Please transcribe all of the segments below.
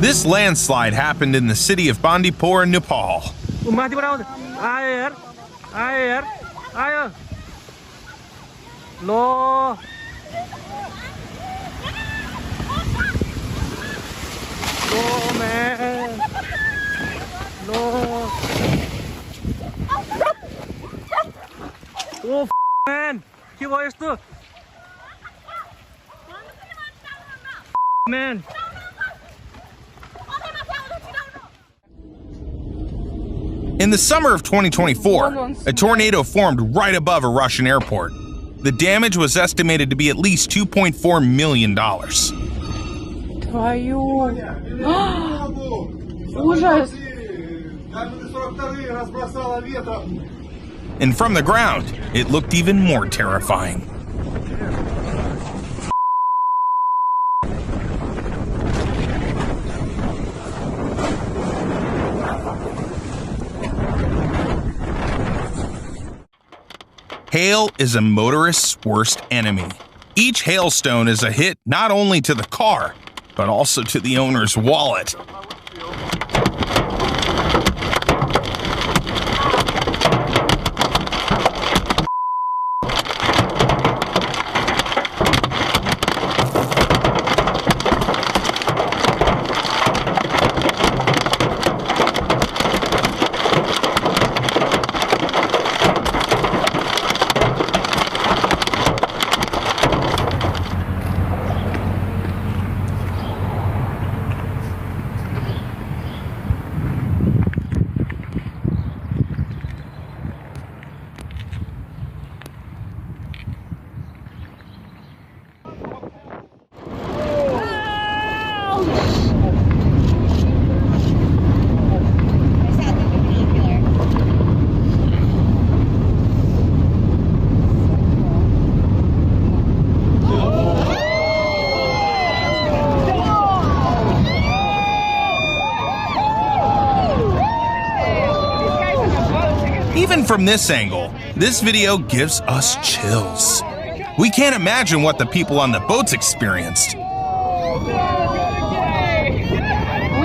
This landslide happened in the city of Bandipur in Nepal. Man. In the summer of 2024, a tornado formed right above a Russian airport. The damage was estimated to be at least $2.4 million. And from the ground, it looked even more terrifying. Hail is a motorist's worst enemy. Each hailstone is a hit not only to the car, but also to the owner's wallet. Even from this angle, this video gives us chills. We can't imagine what the people on the boats experienced. We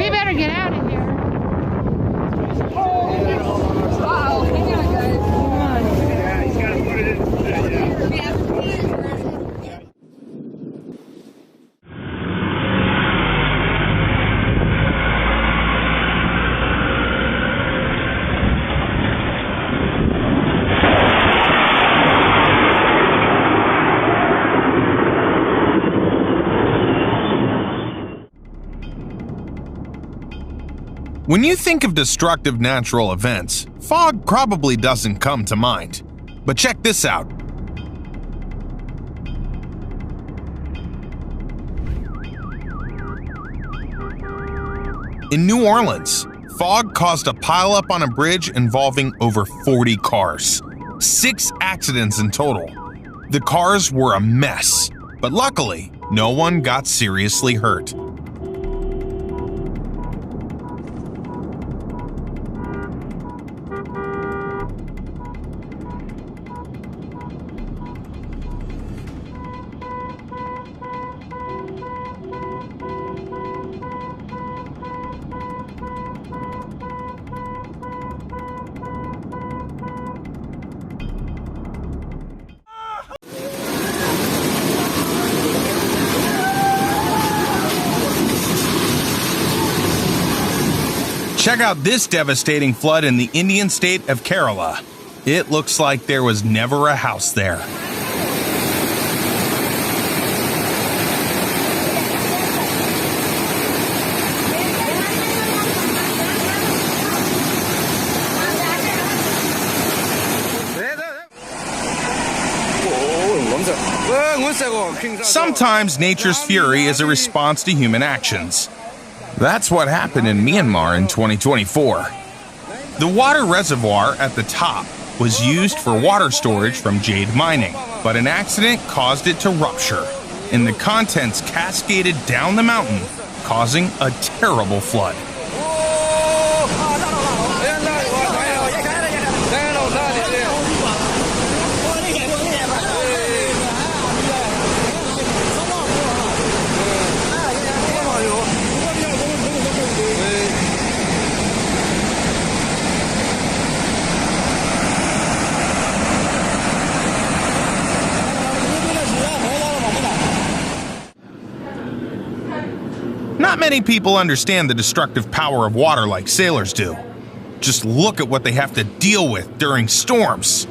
better get out of here. When you think of destructive natural events, fog probably doesn't come to mind. But check this out. In New Orleans, fog caused a pileup on a bridge involving over 40 cars. 6 accidents in total. The cars were a mess, but luckily, no one got seriously hurt. Check out this devastating flood in the Indian state of Kerala. It looks like there was never a house there. Sometimes nature's fury is a response to human actions. That's what happened in Myanmar in 2024. The water reservoir at the top was used for water storage from jade mining, but an accident caused it to rupture, and the contents cascaded down the mountain, causing a terrible flood. Not many people understand the destructive power of water like sailors do. Just look at what they have to deal with during storms.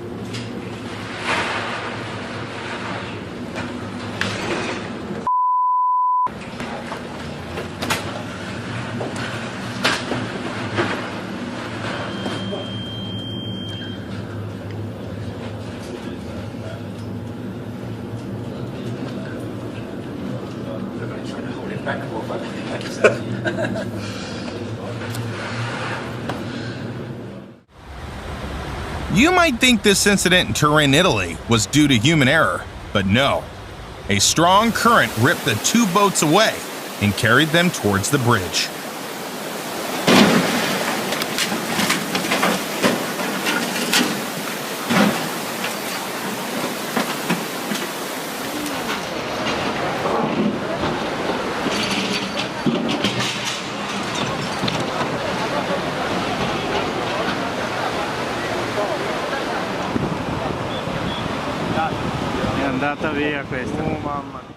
You might think this incident in Turin, Italy was due to human error, but no. A strong current ripped the two boats away and carried them towards the bridge. È andata via questa. Oh mamma mia.